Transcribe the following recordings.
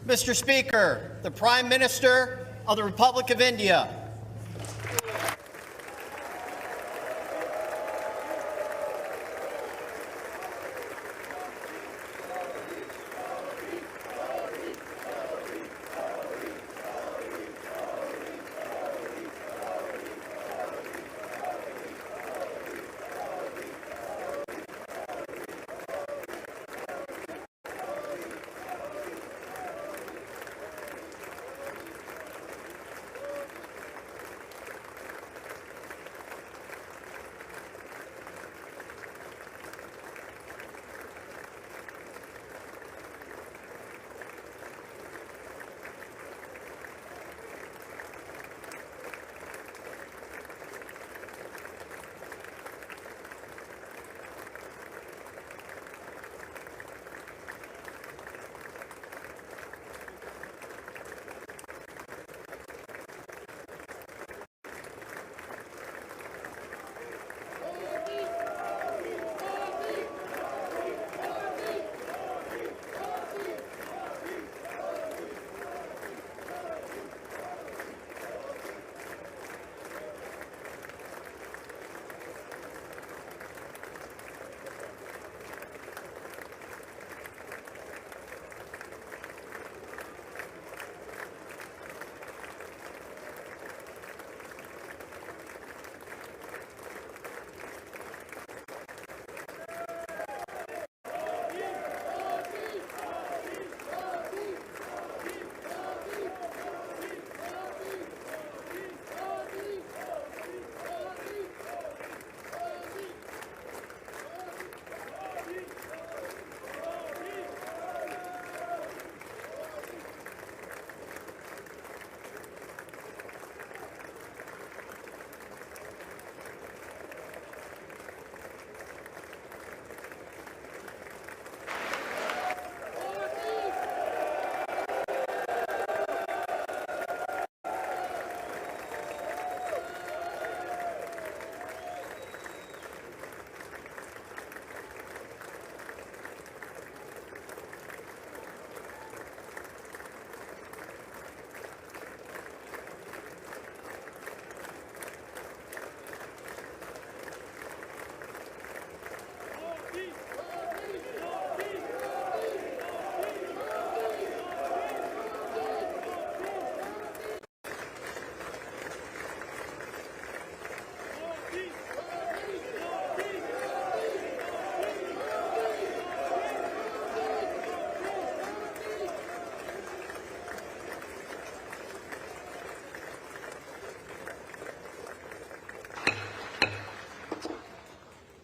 Mr. Speaker, the Prime Minister of the Republic of India.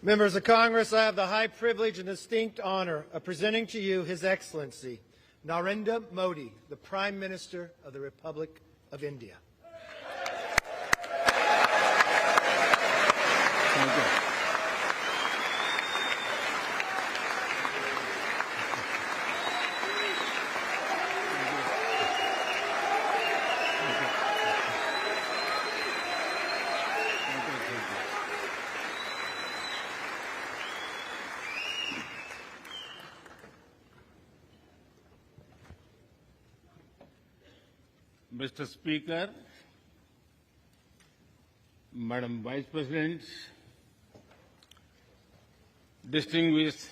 Members of Congress, I have the high privilege and distinct honor of presenting to you His Excellency Narendra Modi, the Prime Minister of the Republic of India. Thank you. Mr. Speaker, Madam Vice President, distinguished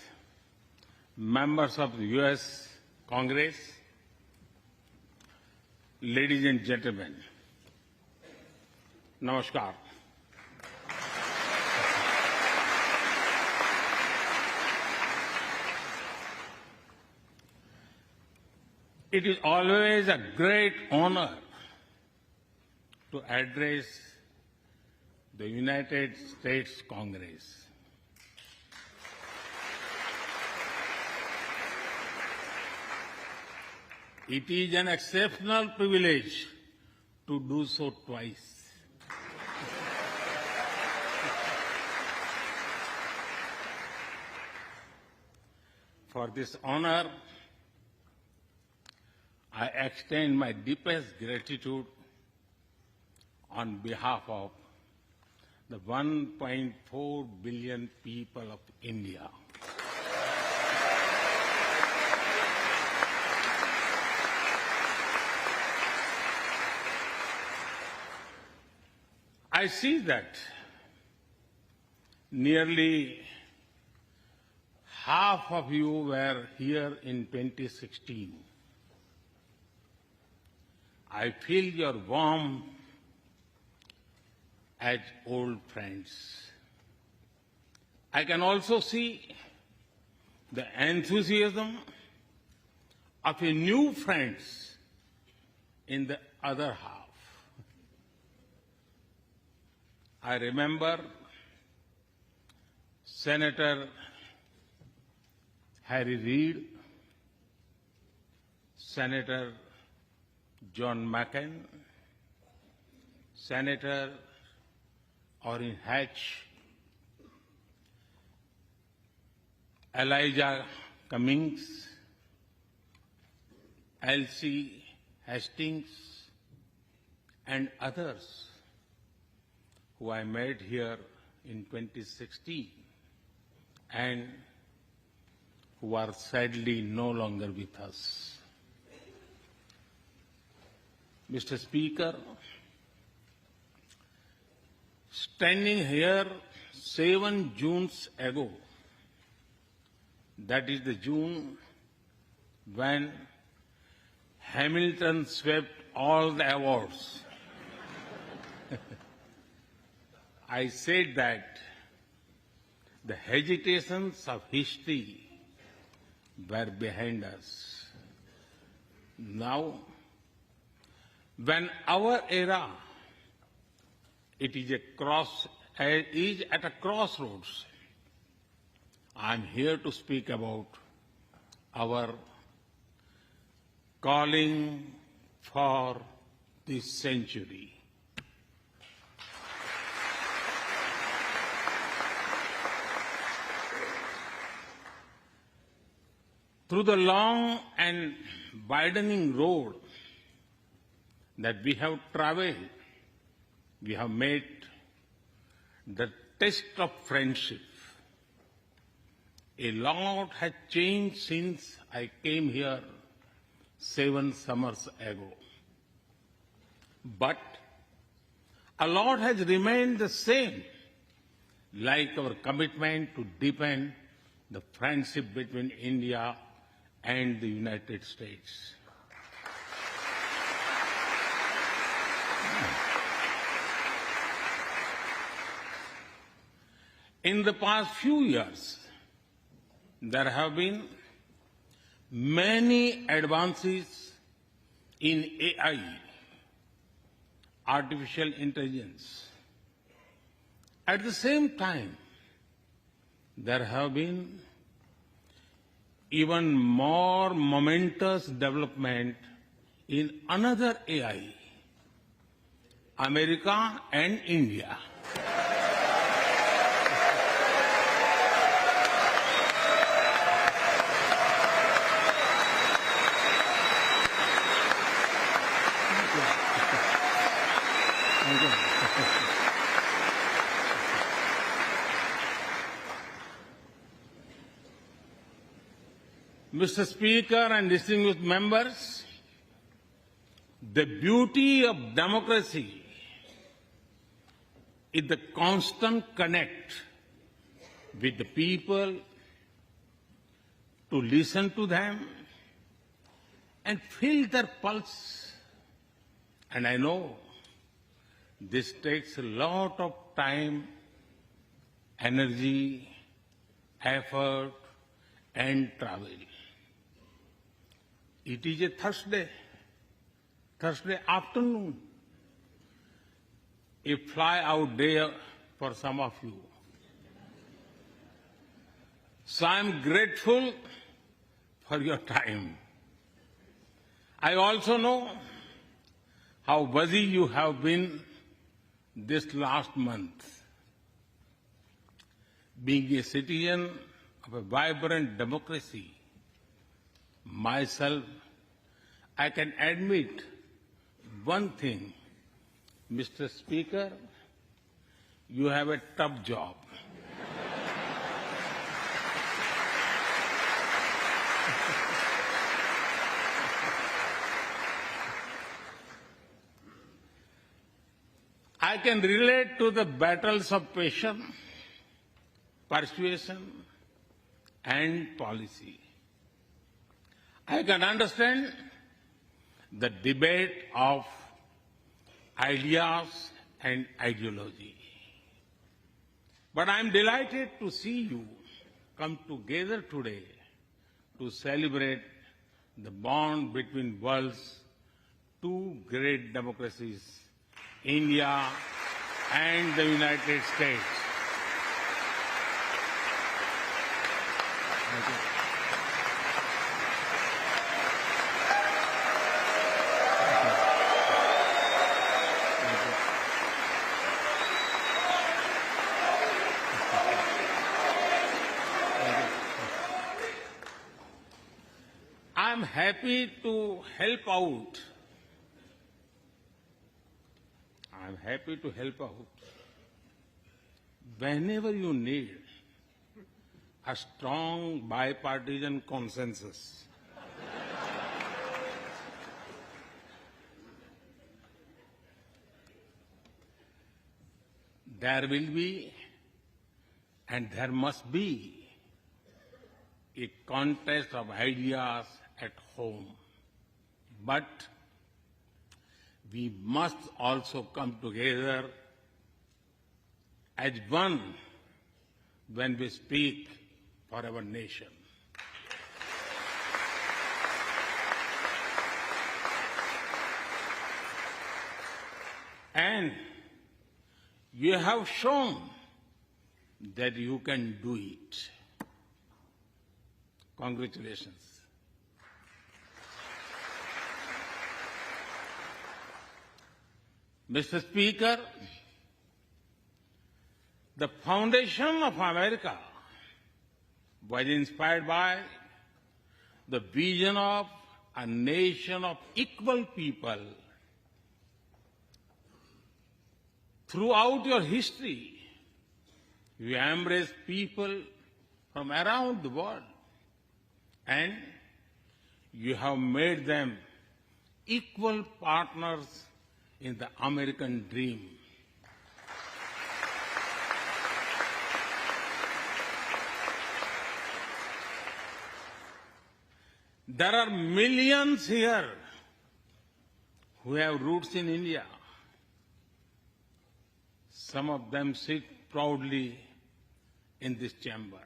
members of the U.S. Congress, ladies and gentlemen, Namaskar. It is always a great honor to address the United States Congress. It is an exceptional privilege to do so twice. For this honor, I extend my deepest gratitude on behalf of the 1.4 billion people of India. I see that nearly half of you were here in 2016. I feel your warmth as old friends. I can also see the enthusiasm of a new friends in the other half. I remember Senator Harry Reid, Senator John McCain, Senator Orrin Hatch, Elijah Cummings, Elsie Hastings, and others who I met here in 2016 and who are sadly no longer with us. Mr. Speaker, standing here 7 Junes ago, that is the June when Hamilton swept all the awards, I said that the hesitations of history were behind us. Now, when our era is at a crossroads, I am here to speak about our calling for this century. Through the long and widening road that we have traveled, we have made the test of friendship. A lot has changed since I came here 7 summers ago. But a lot has remained the same, like our commitment to deepen the friendship between India and the United States. In the past few years, there have been many advances in AI, artificial intelligence. At the same time, there have been even more momentous development in another AI, America and India. Mr. Speaker and distinguished members, the beauty of democracy is the constant connect with the people, to listen to them and feel their pulse. And I know this takes a lot of time, energy, effort, and travel. It is a Thursday afternoon, a fly-out day for some of you. So I am grateful for your time. I also know how busy you have been this last month. Being a citizen of a vibrant democracy, myself, I can admit one thing, Mr. Speaker, you have a tough job. I can relate to the battles of patience, persuasion, and policy. I can understand the debate of ideas and ideology. But I am delighted to see you come together today to celebrate the bond between world's two great democracies, India and the United States. Thank you. I'm happy to help out. I'm happy to help out whenever you need a strong bipartisan consensus. There will be and there must be a contest of ideas at home. But we must also come together as one when we speak for our nation. And you have shown that you can do it. Congratulations. Mr. Speaker, the foundation of America was inspired by the vision of a nation of equal people. Throughout your history, you embraced people from around the world, and you have made them equal partners in the American dream. There are millions here who have roots in India. Some of them sit proudly in this chamber.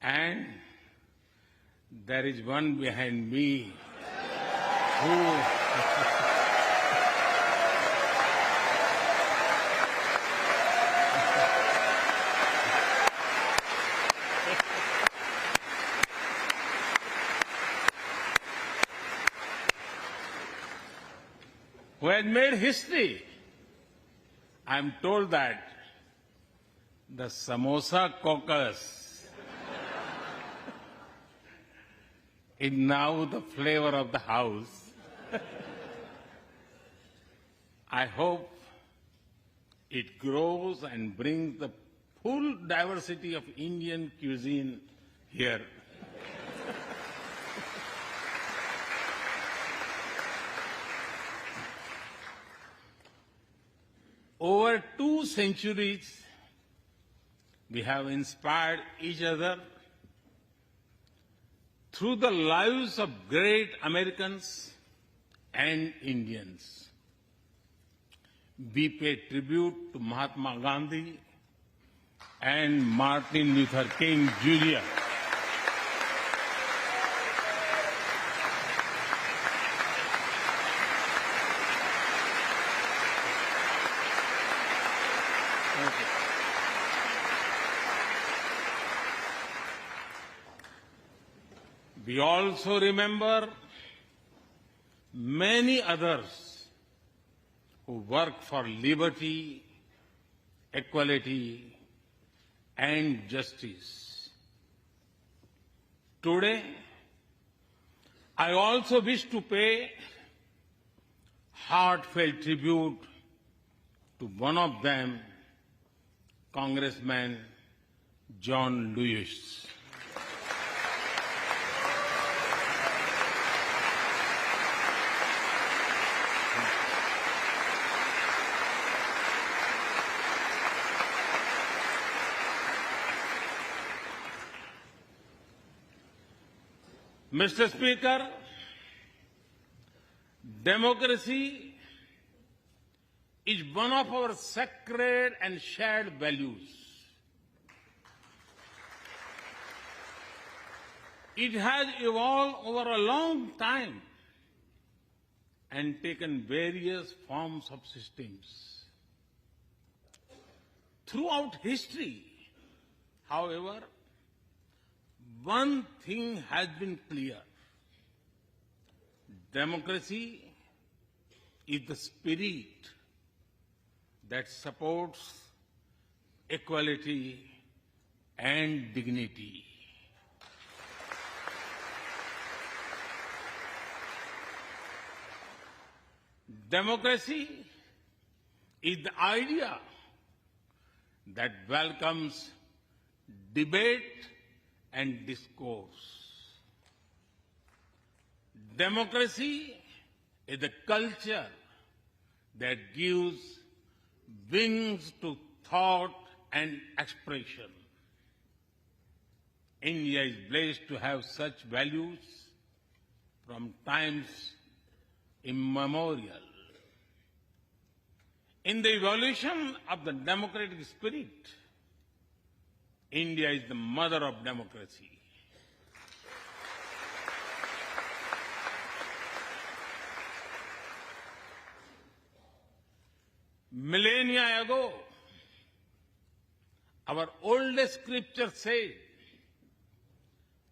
And there is one behind me who has made history. I'm told that the Samosa Caucus is now the flavor of the house. I hope it grows and brings the full diversity of Indian cuisine here. Over 2 centuries, we have inspired each other through the lives of great Americans and Indians. We pay tribute to Mahatma Gandhi and Martin Luther King Jr. We also remember many others who work for liberty, equality, and justice. Today, I also wish to pay heartfelt tribute to one of them, Congressman John Lewis. Mr. Speaker, democracy is one of our sacred and shared values. It has evolved over a long time and taken various forms of systems. Throughout history, however, one thing has been clear. Democracy is the spirit that supports equality and dignity. Democracy is the idea that welcomes debate and discourse. Democracy is the culture that gives wings to thought and expression. India is blessed to have such values from times immemorial. In the evolution of the democratic spirit, India is the mother of democracy. Millennia ago, our oldest scripture said,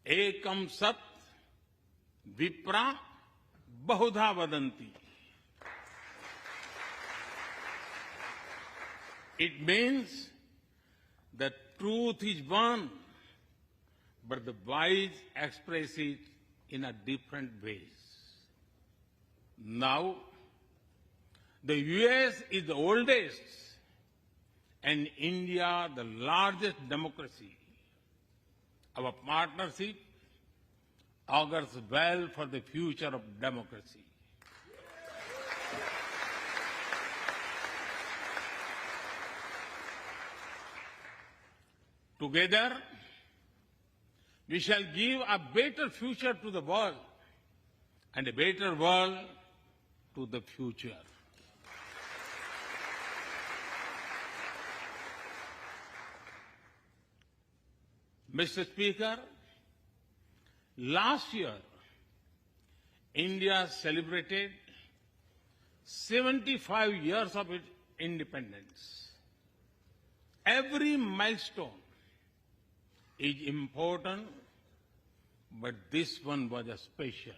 Ekam Sat Vipra Bahudha Vadanti. It means the truth is one, but the wise express it in a different ways. Now, the US is the oldest and India the largest democracy. Our partnership augurs well for the future of democracy. Together, we shall give a better future to the world and a better world to the future. Mr. Speaker, last year, India celebrated 75 years of its independence. Every milestone is important, but this one was a special.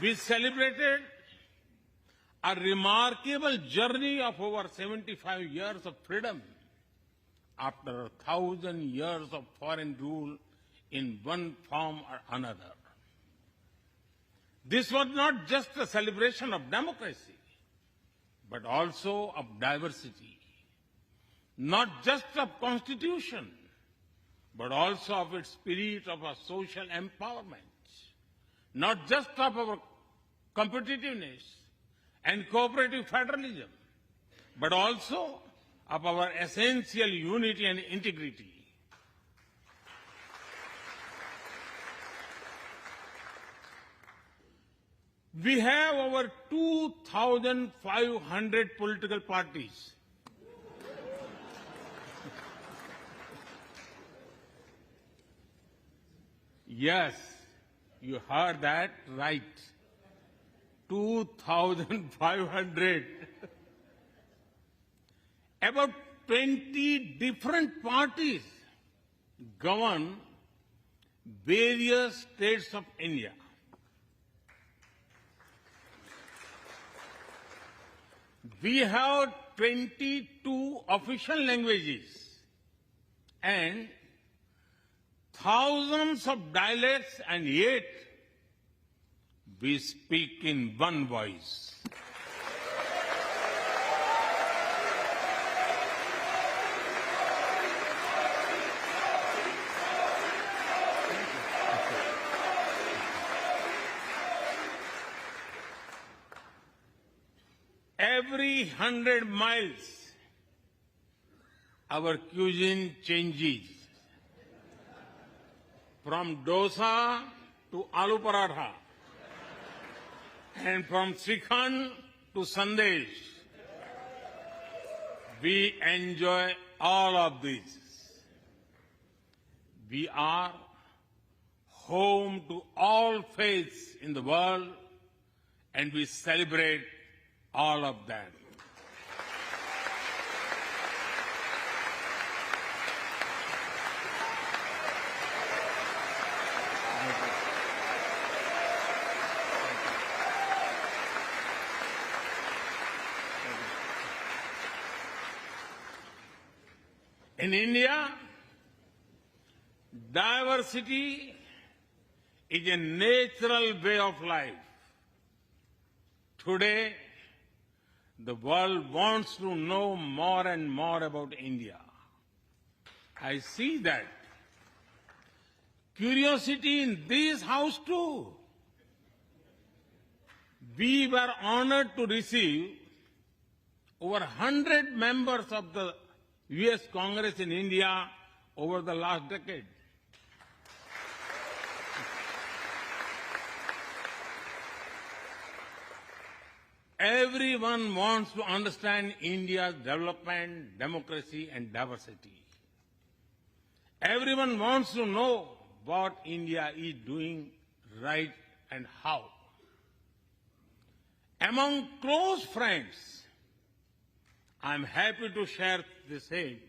We celebrated a remarkable journey of over 75 years of freedom after 1,000 years of foreign rule in one form or another. This was not just a celebration of democracy, but also of diversity. Not just of constitution, but also of its spirit of a social empowerment. Not just of our competitiveness and cooperative federalism, but also of our essential unity and integrity. We have over 2,500 political parties. Yes, you heard that right. 2,500. About 20 different parties govern various states of India. We have 22 official languages and thousands of dialects, and yet we speak in one voice. Every 100 miles, our cuisine changes. from dosa to aloo paratha, and from Srikhand to Sandesh. We enjoy all of these. We are home to all faiths in the world, and we celebrate all of them. In India, diversity is a natural way of life. Today, the world wants to know more and more about India. I see that curiosity in this house too. We were honored to receive over 100 members of the U.S. Congress in India over the last decade. Everyone wants to understand India's development, democracy, and diversity. Everyone wants to know what India is doing right and how. Among close friends, I'm happy to share the same.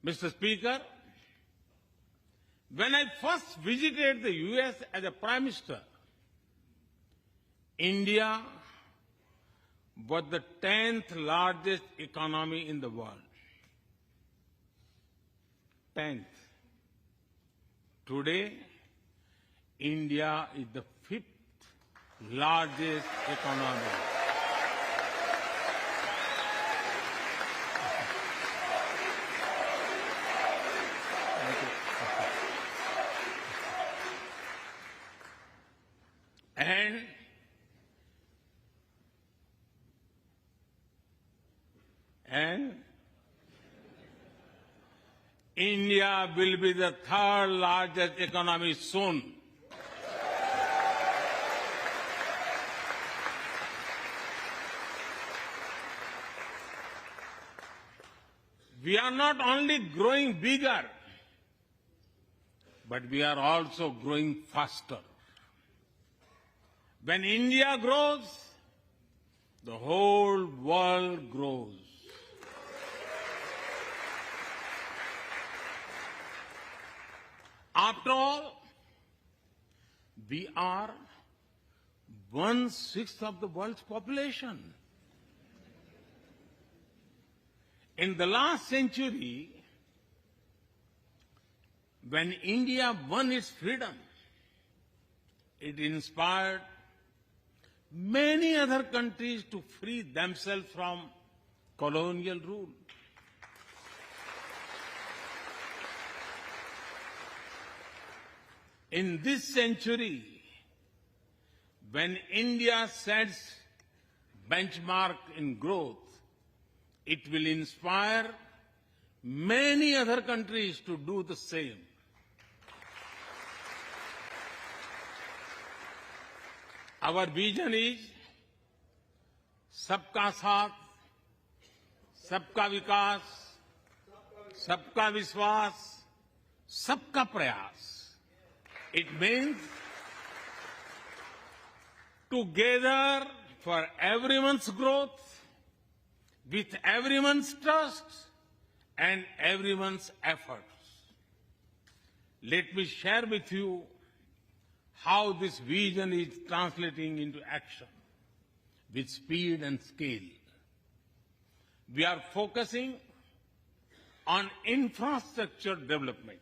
Mr. Speaker, when I first visited the U.S. as a Prime Minister, India was the 10th largest economy in the world. 10th. Today, India is the 5th largest economy. And India will be the 3rd largest economy soon. We are not only growing bigger, but we are also growing faster. When India grows, the whole world grows. After all, we are 1/6 of the world's population. In the last century, when India won its freedom, it inspired many other countries to free themselves from colonial rule. In this century, when India sets benchmark in growth, it will inspire many other countries to do the same. Our vision is सबका साथ, सबका विकास, सबका विश्वास, सबका प्रयास. It means together for everyone's growth, with everyone's trust and everyone's efforts. Let me share with you how this vision is translating into action with speed and scale. We are focusing on infrastructure development.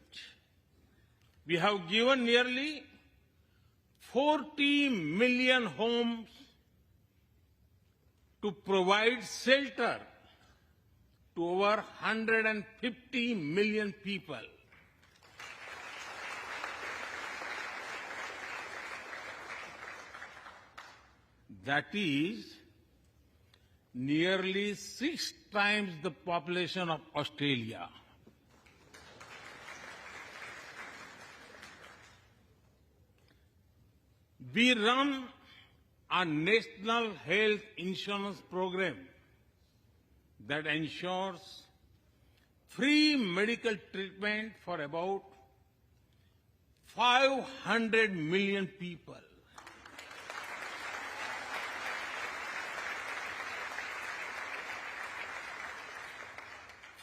We have given nearly 40 million homes to provide shelter to over 150 million people. That is nearly 6 times the population of Australia. We run a national health insurance program that ensures free medical treatment for about 500 million people.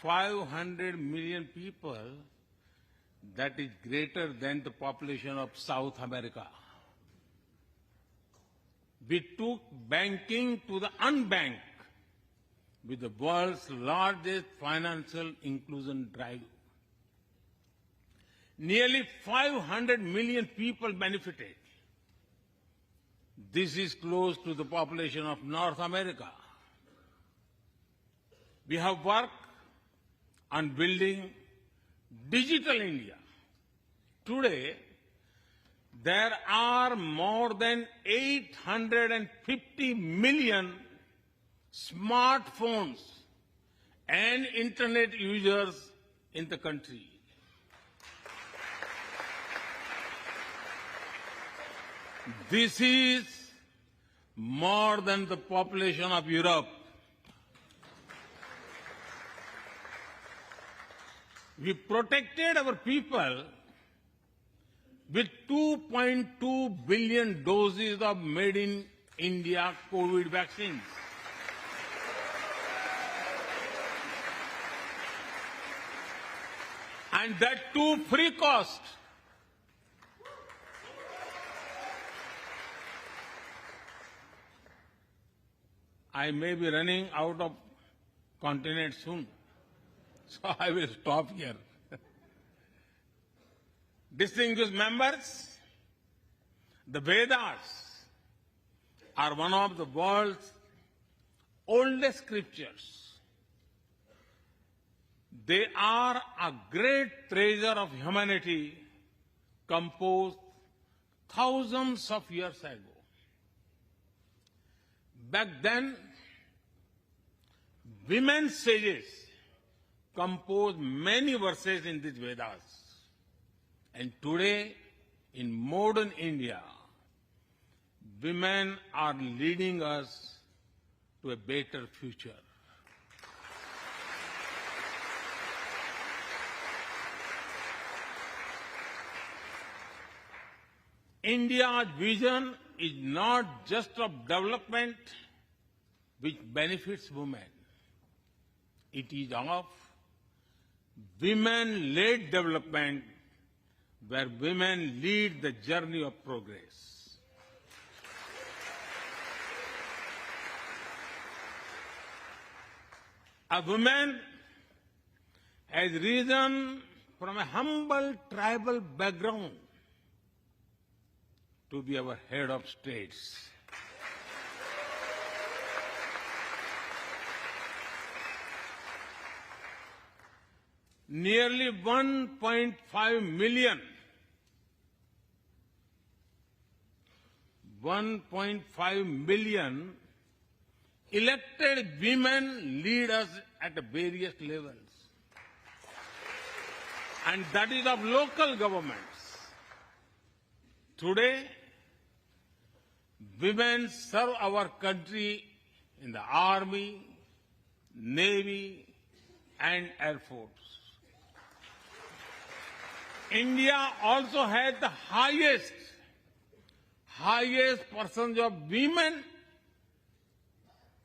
$500 million people, that is greater than the population of South America. We took banking to the unbanked with the world's largest financial inclusion drive. Nearly 500 million people benefited. This is close to the population of North America. We have worked on building digital India. Today, there are more than 850 million smartphones and internet users in the country. This is more than the population of Europe. We protected our people with 2.2 billion doses of made in India COVID vaccines. And that too free cost. I may be running out of continent soon, so I will stop here. Distinguished members, the Vedas are one of the world's oldest scriptures. They are a great treasure of humanity composed thousands of years ago. Back then, women sages composed many verses in these Vedas. And today, in modern India, women are leading us to a better future. India's vision is not just of development which benefits women. It is of women-led development where women lead the journey of progress. A woman has risen from a humble tribal background to be our head of states. Nearly 1.5 million elected women lead us at various levels. And that is of local governments. Today, women serve our country in the Army, Navy, and Air Force. India also has the highest percentage of women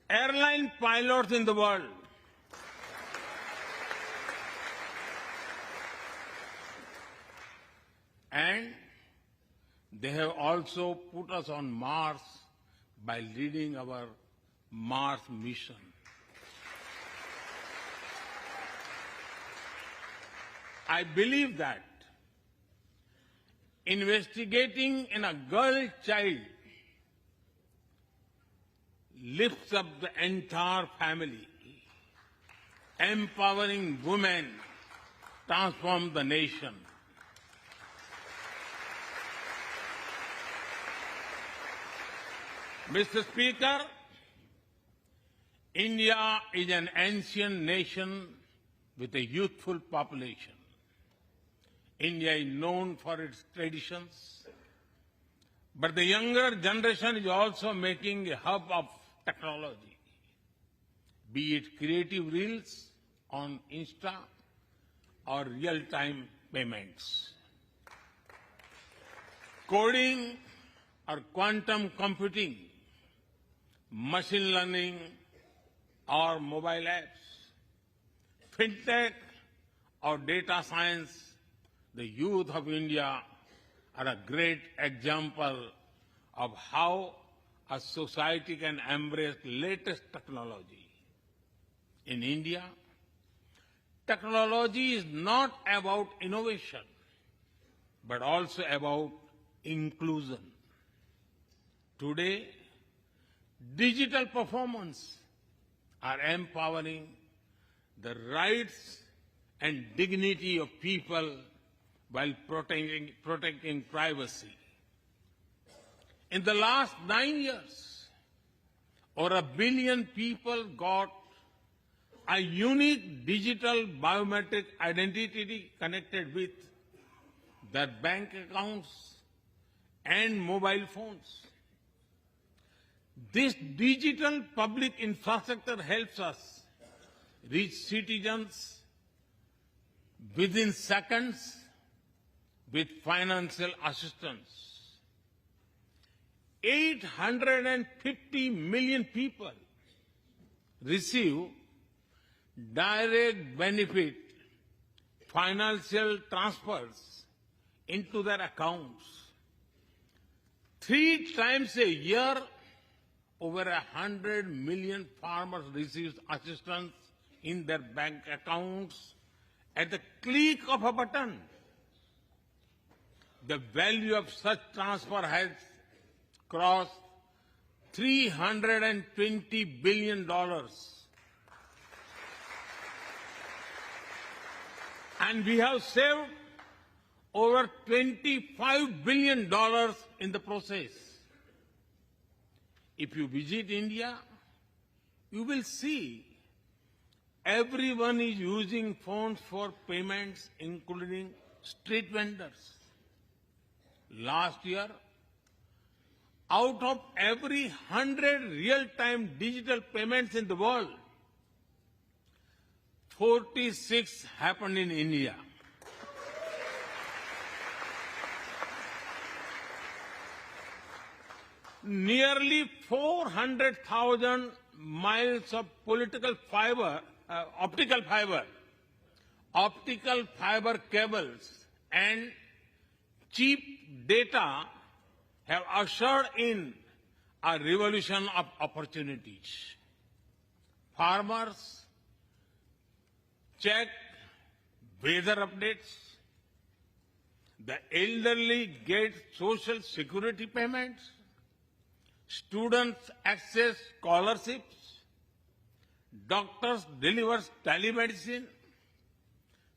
airline pilots in the world. And they have also put us on Mars by leading our Mars mission. I believe that investigating in a girl child lifts up the entire family. Empowering women transforms the nation. Mr. Speaker, India is an ancient nation with a youthful population. India is known for its traditions, But the younger generation is also making a hub of technology, be it creative reels on Insta or real-time payments, coding or quantum computing, machine learning or mobile apps, fintech or data science. The youth of India are a great example of how a society can embrace latest technology. In India, technology is not about innovation, but also about inclusion. Today, digital performance are empowering the rights and dignity of people while protecting privacy. In the last 9 years, over 1 billion people got a unique digital biometric identity connected with their bank accounts and mobile phones. This digital public infrastructure helps us reach citizens within seconds with financial assistance. 850 million people receive direct benefit financial transfers into their accounts. 3 times a year, over 100 million farmers receive assistance in their bank accounts at the click of a button. The value of such transfer has crossed $320 billion. And we have saved over $25 billion in the process. If you visit India, you will see everyone is using phones for payments, including street vendors. Last year, out of every 100 real-time digital payments in the world, 46 happened in India. Nearly 400,000 miles of optical fiber cables, and cheap data have ushered in a revolution of opportunities. Farmers check weather updates. The elderly get social security payments. Students access scholarships. Doctors deliver telemedicine.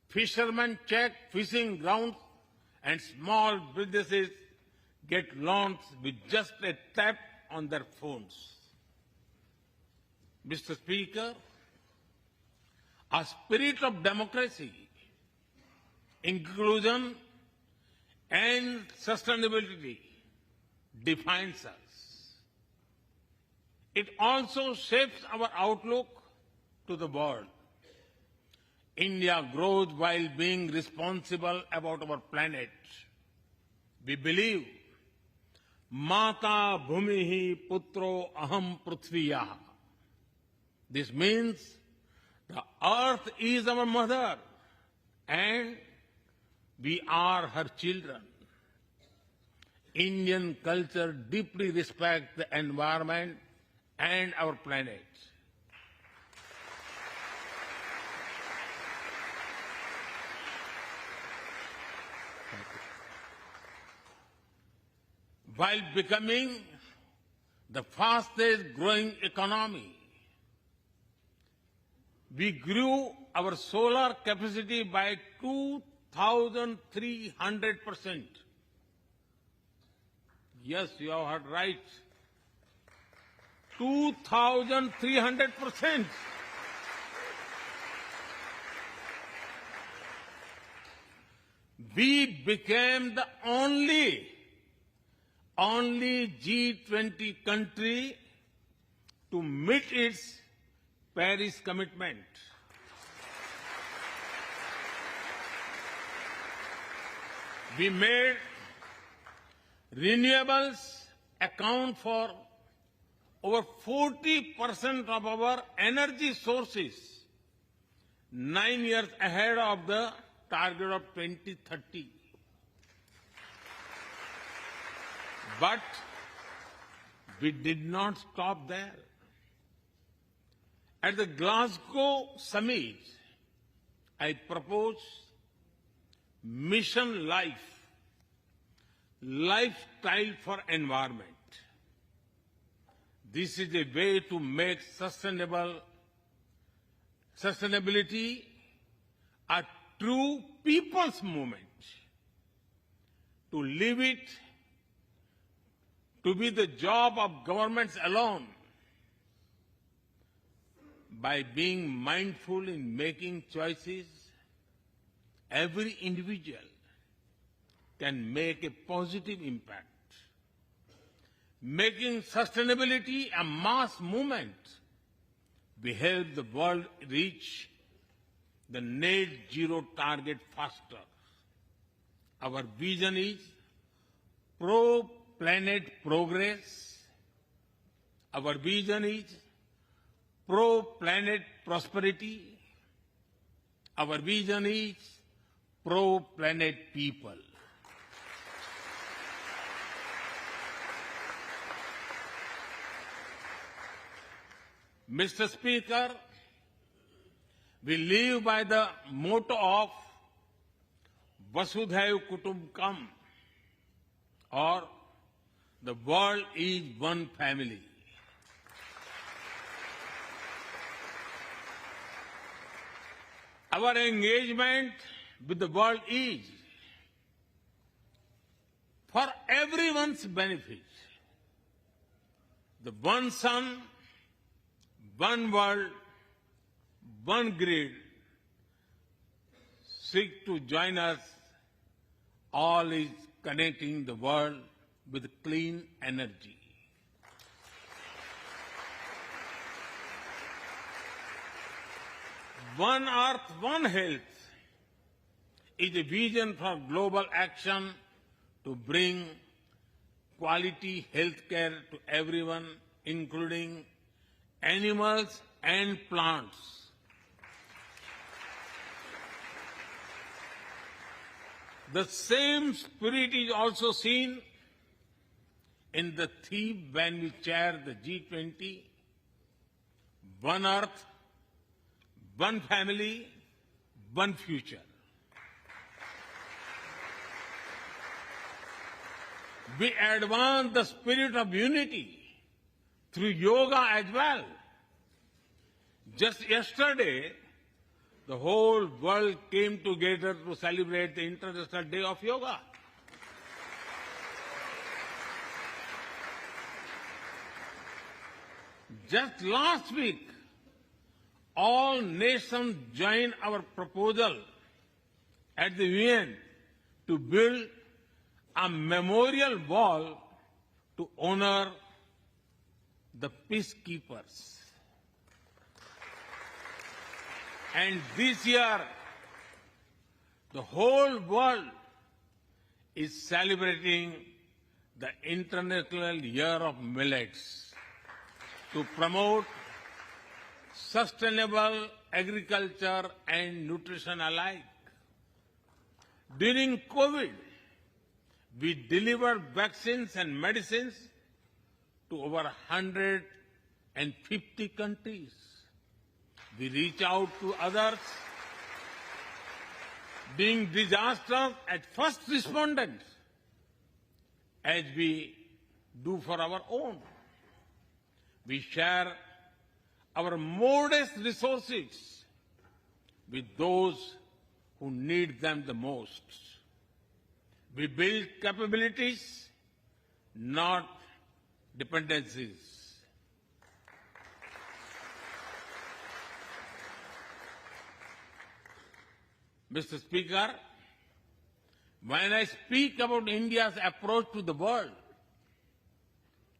Fishermen check fishing grounds, and small businesses get loans with just a tap on their phones. Mr. Speaker, a spirit of democracy, inclusion, and sustainability defines us. It also shapes our outlook to the world. India grows while being responsible about our planet. We believe, Mata Bhumihi Putro Aham Prithviya. This means the earth is our mother and we are her children. Indian culture deeply respects the environment and our planet. While becoming the fastest growing economy, we grew our solar capacity by 2,300%. Yes, you have heard right. 2,300%. We became the only only G20 country to meet its Paris commitment. We made renewables account for over 40% of our energy sources, 9 years ahead of the target of 2030. But we did not stop there. At the Glasgow summit, I proposed Mission Life, lifestyle for environment. This is a way to make sustainability a true people's movement, to leave it to be the job of governments alone. By being mindful in making choices, every individual can make a positive impact. Making sustainability a mass movement, we help the world reach the net zero target faster. Our vision is pro-planet progress. Our vision is pro-planet prosperity. Our vision is pro-planet people. Mr. Speaker, we live by the motto of Vasudhaiv Kutumbakam, or the world is one family. Our engagement with the world is for everyone's benefit. The one sun, one world, one grid seek to join us. All is connecting the world with clean energy. One Earth, One Health is a vision for global action to bring quality health care to everyone, including animals and plants. The same spirit is also seen in the theme when we chair the G20, One Earth, One Family, One Future. We advance the spirit of unity through yoga as well. Just yesterday, the whole world came together to celebrate the International Day of Yoga. Just last week, all nations joined our proposal at the UN to build a memorial wall to honor the peacekeepers. And this year, the whole world is celebrating the International Year of Millets to promote sustainable agriculture and nutrition alike. During COVID, we delivered vaccines and medicines to over 150 countries. We reach out to others, being disasters at first responders, as we do for our own. We share our modest resources with those who need them the most. We build capabilities, not dependencies. Mr. Speaker, when I speak about India's approach to the world,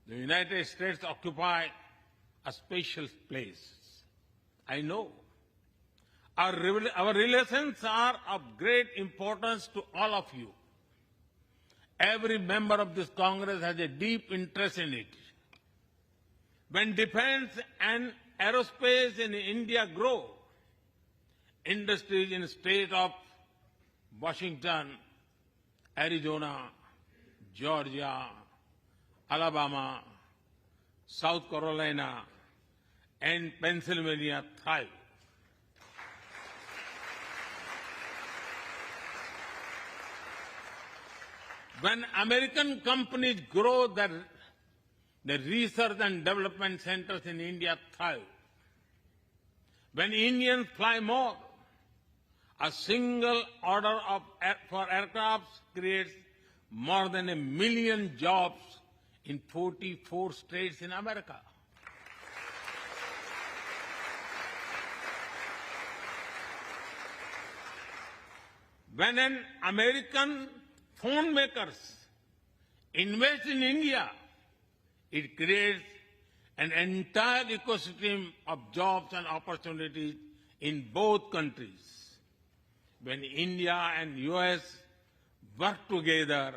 The United States occupy a special place. I know. Our relations are of great importance to all of you. Every member of this Congress has a deep interest in it. When defense and aerospace in India grow, industries in the state of Washington, Arizona, Georgia, Alabama, South Carolina, and Pennsylvania thrive. When American companies grow, the research and development centers in India thrive. When Indians fly more, a single order for aircraft creates more than 1 million jobs in 44 states in America. When an American phone makers invest in India, it creates an entire ecosystem of jobs and opportunities in both countries. When India and US work together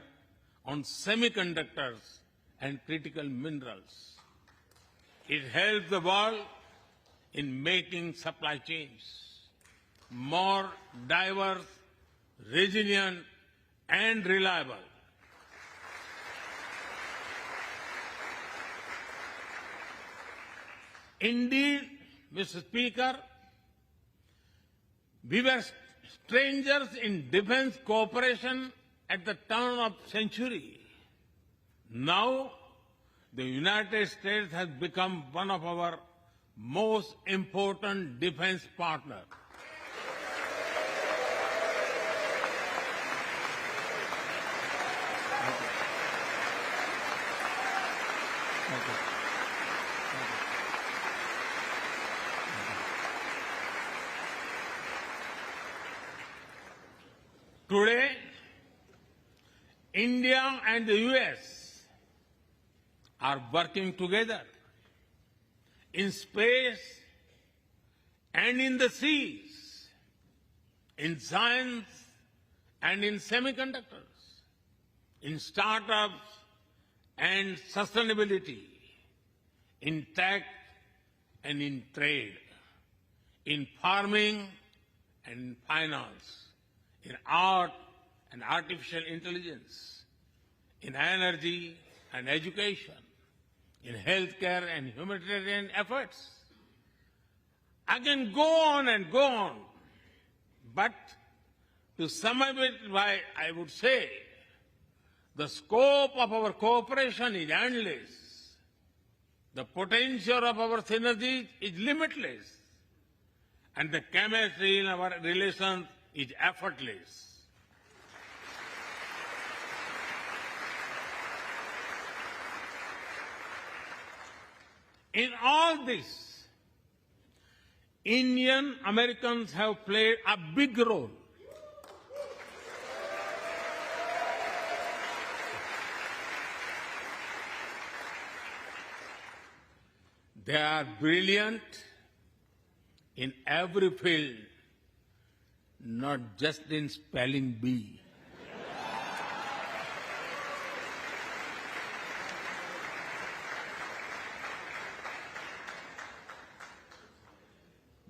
on semiconductors and critical minerals, it helps the world in making supply chains more diverse, resilient, and reliable. Indeed, Mr. Speaker, we were strangers in defense cooperation at the turn of the century. Now, the United States has become one of our most important defense partners. Today, India and the US are working together in space and in the seas, in science and in semiconductors, in startups and sustainability, in tech and in trade, in farming and finance, in art and artificial intelligence, in energy and education, in healthcare and humanitarian efforts. I can go on and go on, but to sum up it, I would say the scope of our cooperation is endless. The potential of our synergies is limitless, and the chemistry in our relations is effortless. In all this, Indian Americans have played a big role. They are brilliant in every field, not just in spelling bee.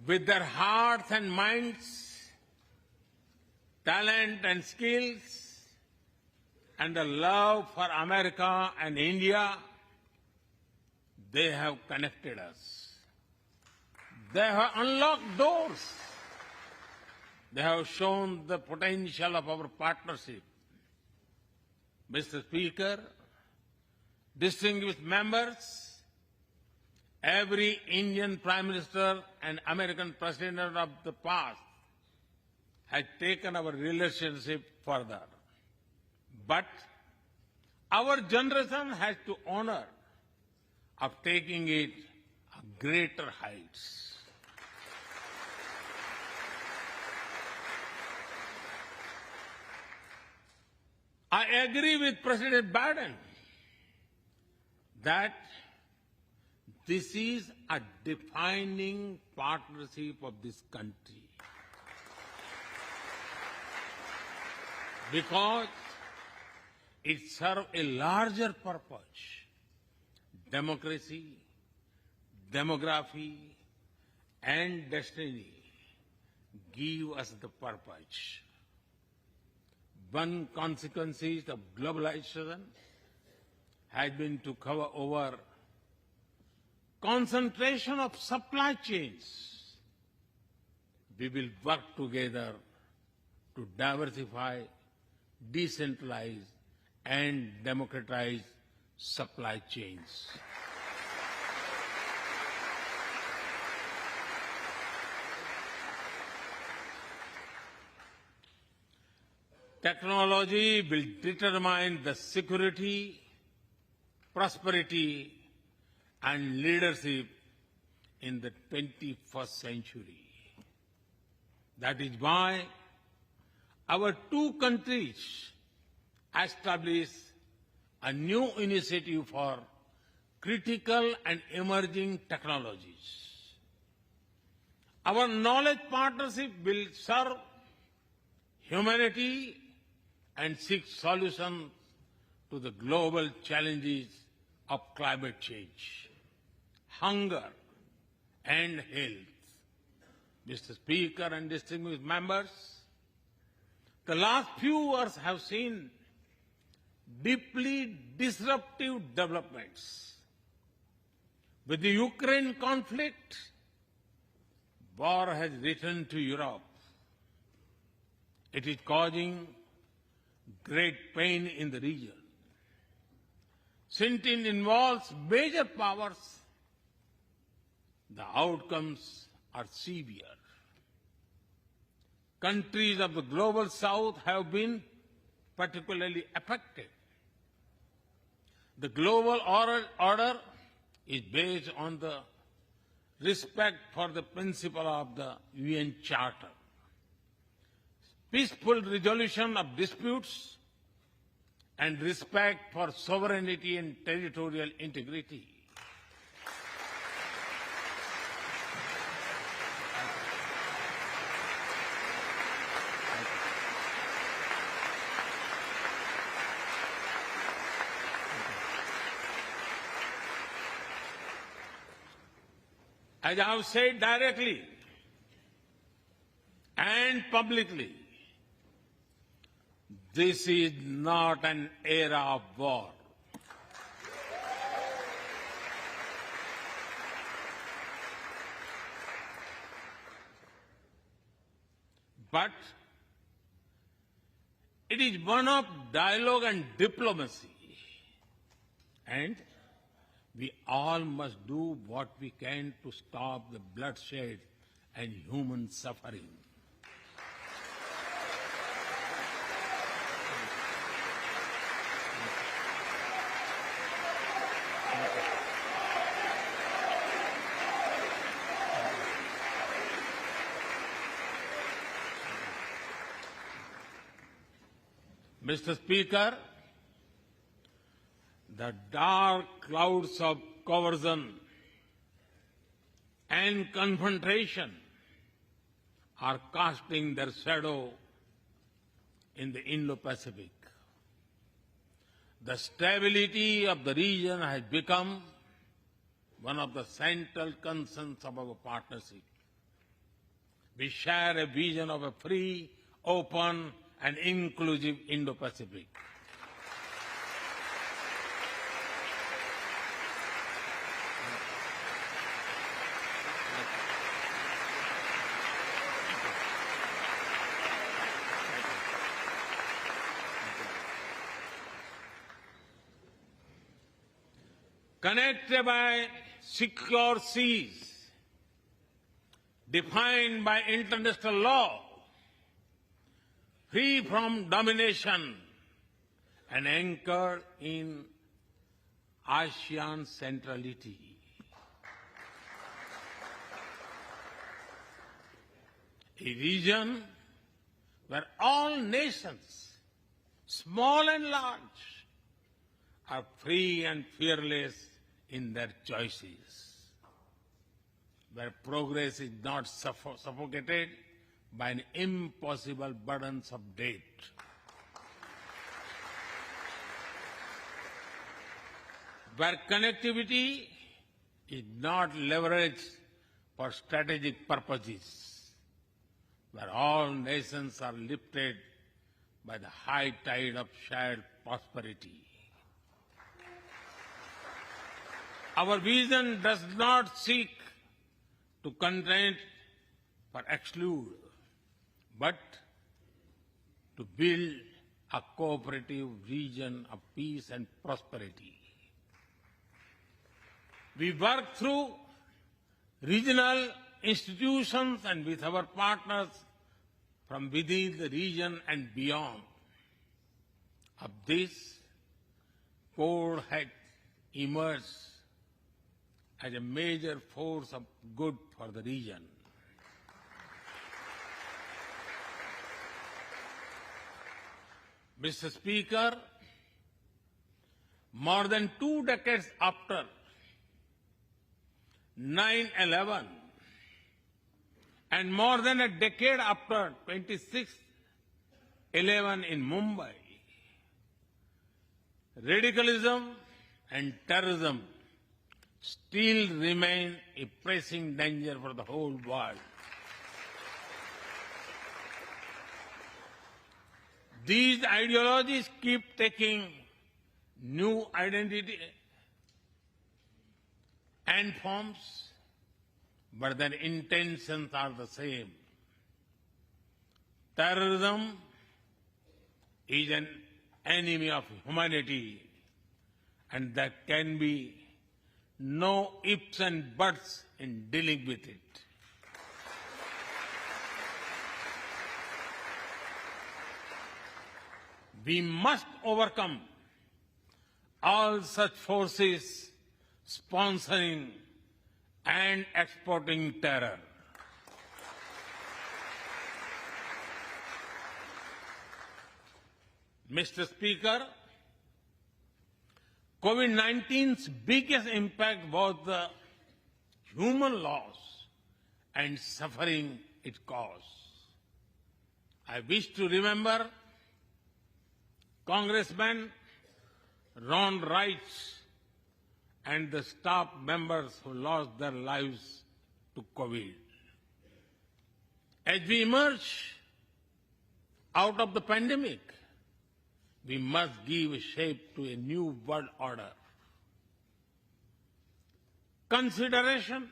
With their hearts and minds, talent and skills, and the love for America and India, they have connected us. They have unlocked doors. They have shown the potential of our partnership. Mr. Speaker, distinguished members, every Indian Prime Minister and American President of the past has taken our relationship further. But our generation has to honor of taking it to greater heights. I agree with President Biden that this is a defining partnership of this country, because it serves a larger purpose: democracy, demography, and destiny give us the purpose. One consequence of globalization has been to cover over concentration of supply chains. We will work together to diversify, decentralize, and democratize supply chains. Technology will determine the security, prosperity, and leadership in the 21st century. That is why our two countries established a new initiative for critical and emerging technologies. Our knowledge partnership will serve humanity and seek solutions to the global challenges of climate change, hunger, and health. Mr. Speaker and distinguished members, the last few years have seen deeply disruptive developments. With the Ukraine conflict, war has returned to Europe. It is causing great pain in the region. Since it involves major powers, the outcomes are severe. Countries of the global south have been particularly affected. The global order is based on the respect for the principle of the UN Charter, peaceful resolution of disputes, and respect for sovereignty and territorial integrity. As I have said directly and publicly, this is not an era of war. But it is one of dialogue and diplomacy. And we all must do what we can to stop the bloodshed and human suffering. Mr. Speaker, the dark clouds of coercion and confrontation are casting their shadow in the Indo-Pacific. The stability of the region has become one of the central concerns of our partnership. We share a vision of a free, open, and inclusive Indo-Pacific. Connected by secure seas, defined by international law, free from domination, and anchored in ASEAN centrality. A region where all nations, small and large, are free and fearless in their choices, where progress is not suffocated by an impossible burdens of debt. Where connectivity is not leveraged for strategic purposes, where all nations are lifted by the high tide of shared prosperity. Our vision does not seek to contain or exclude, but to build a cooperative region of peace and prosperity. We work through regional institutions and with our partners from within the region and beyond. Of this, Quad had emerged as a major force of good for the region. Mr. Speaker, more than 2 decades after 9/11 and more than a decade after 26/11 in Mumbai, radicalism and terrorism still remain a pressing danger for the whole world. These ideologies keep taking new identity and forms, but their intentions are the same. Terrorism is an enemy of humanity, and there can be no ifs and buts in dealing with it. We must overcome all such forces sponsoring and exporting terror. Mr. Speaker, COVID-19's biggest impact was the human loss and suffering it caused. I wish to remember Congressman Ron Wright and the staff members who lost their lives to COVID. As we emerge out of the pandemic, we must give shape to a new world order. Consideration,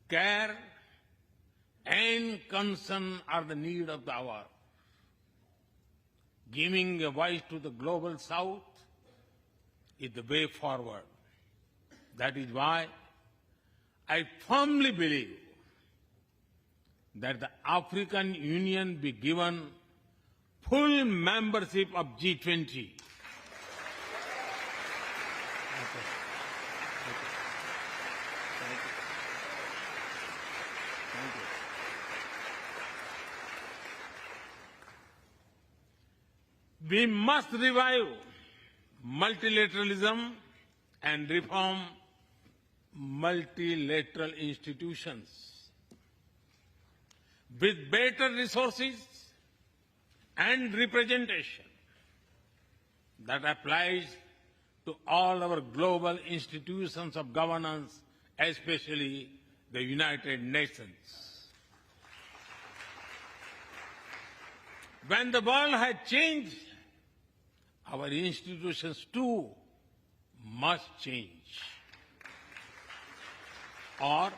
care, and concern are the need of the hour. Giving a voice to the global south is the way forward. That is why I firmly believe that the African Union be given full membership of G20. We must revive multilateralism and reform multilateral institutions. With better resources and representation that applies to all our global institutions of governance, especially the United Nations. When the world has changed, our institutions too must change, or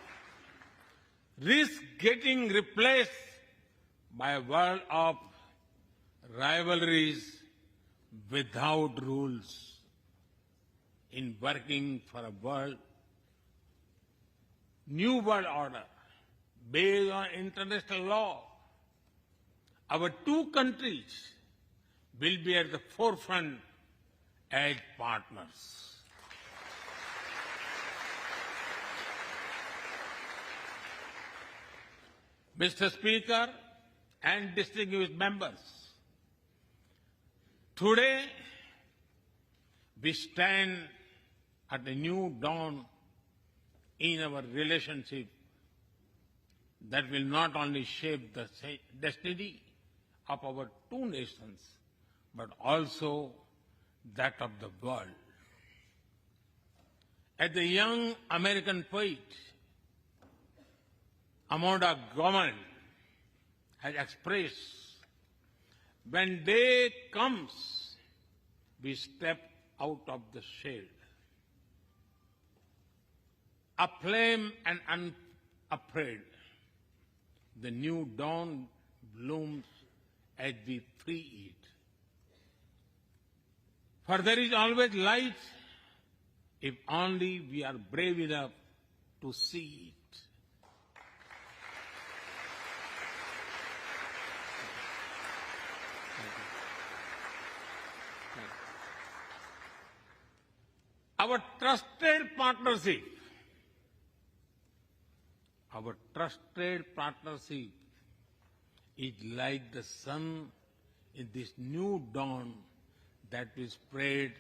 risk getting replaced by a world of rivalries without rules. In working for a new world order based on international law, our two countries will be at the forefront as partners. Mr. Speaker and distinguished members, today We stand at a new dawn in our relationship that will not only shape the destiny of our two nations, but also that of the world. As the young American poet Amanda Gorman has expressed, when day comes, we step out of the shade. Aflame and unafraid, the new dawn blooms as we free it. For there is always light if only we are brave enough to see it. Our trusted partnership is like the sun in this new dawn that will spread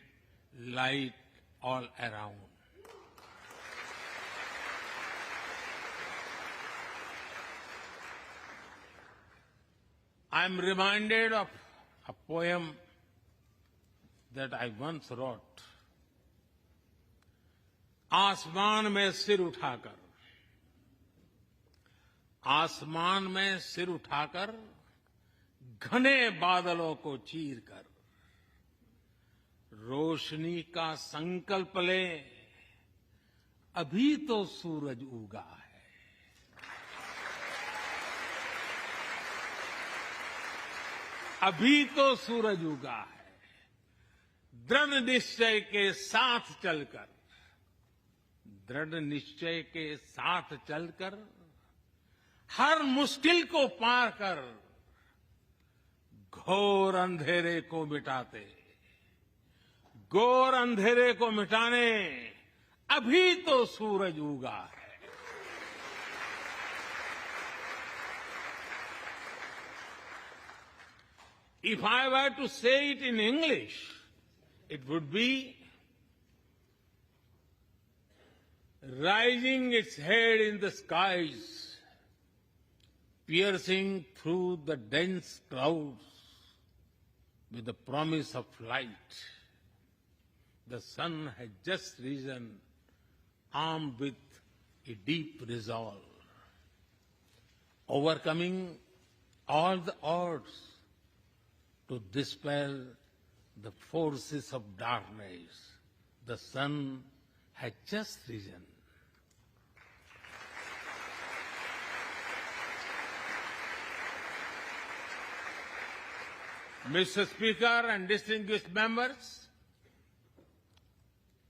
light all around. I am reminded of a poem that I once wrote. आसमान में सिर उठाकर, आसमान में सिर उठाकर, घने बादलों को चीरकर, रोशनी का संकल्प ले, अभी तो सूरज उगा है। अभी तो सूरज उगा है। दृढ़ निश्चय के साथ चलकर, दृढ़ निश्चय के साथ चलकर, हर मुश्किल को पार कर, घोर अंधेरे को मिटाते, घोर अंधेरे को मिटाने अभी तो सूरज उगा है। If I were to say it in English, it would be rising its head in the skies, piercing through the dense clouds with the promise of light. The sun has just risen, armed with a deep resolve, overcoming all the odds to dispel the forces of darkness. The sun has just risen. Mr. Speaker and distinguished members,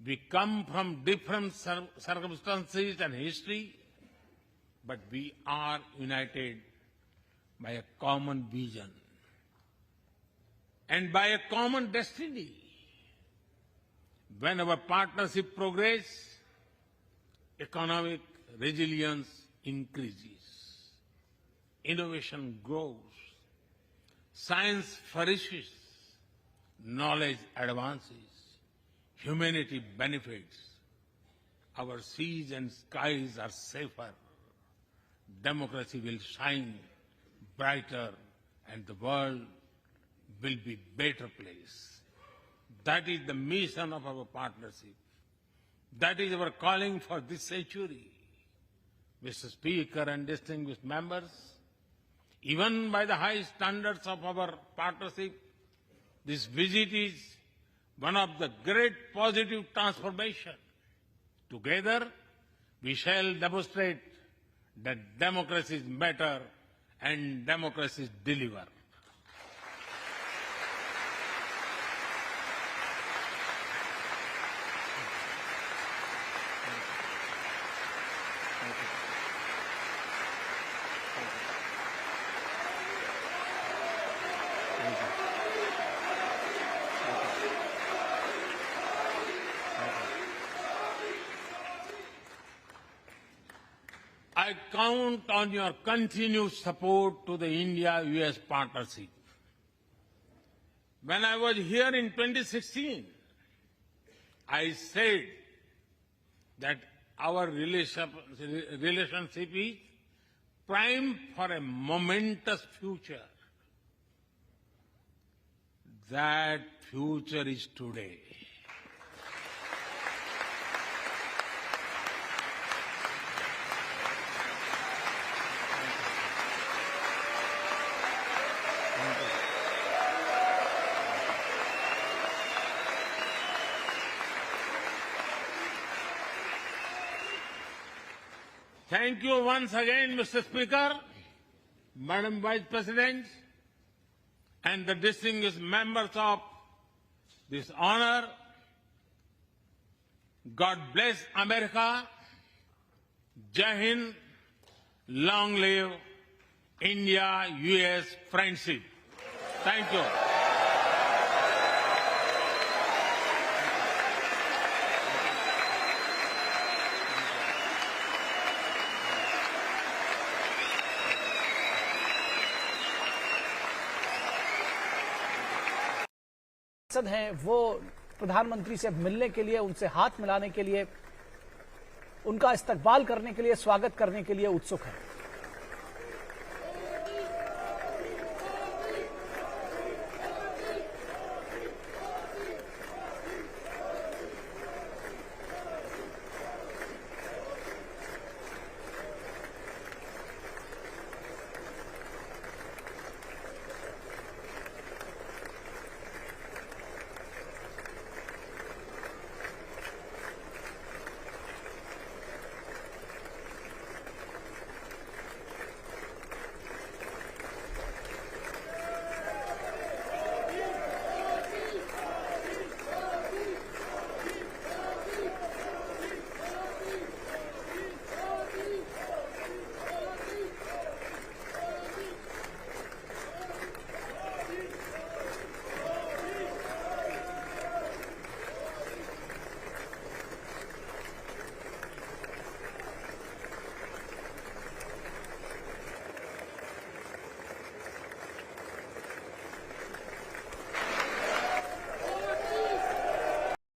we come from different circumstances and history, but we are united by a common vision and by a common destiny. When our partnership progresses, economic resilience increases, innovation grows, science flourishes, knowledge advances, humanity benefits, our seas and skies are safer, democracy will shine brighter, and the world will be a better place. That is the mission of our partnership. That is our calling for this century. Mr. Speaker and distinguished members, even by the high standards of our partnership, this visit is one of the great positive transformation. Together, we shall demonstrate that democracies matter and democracies deliver. I count on your continued support to the India-US partnership. When I was here in 2016, I said that our relationship is prime for a momentous future. That future is today. Thank you once again, Mr. Speaker, Madam Vice President, and the distinguished members of this honor. God bless America. Jai Hind. Long live India-US friendship. Thank you. सांसद हैं वो प्रधानमंत्री से मिलने के लिए, उनसे हाथ मिलाने के लिए, उनका इस्तकबाल करने के लिए, स्वागत करने के लिए उत्सुक हैं।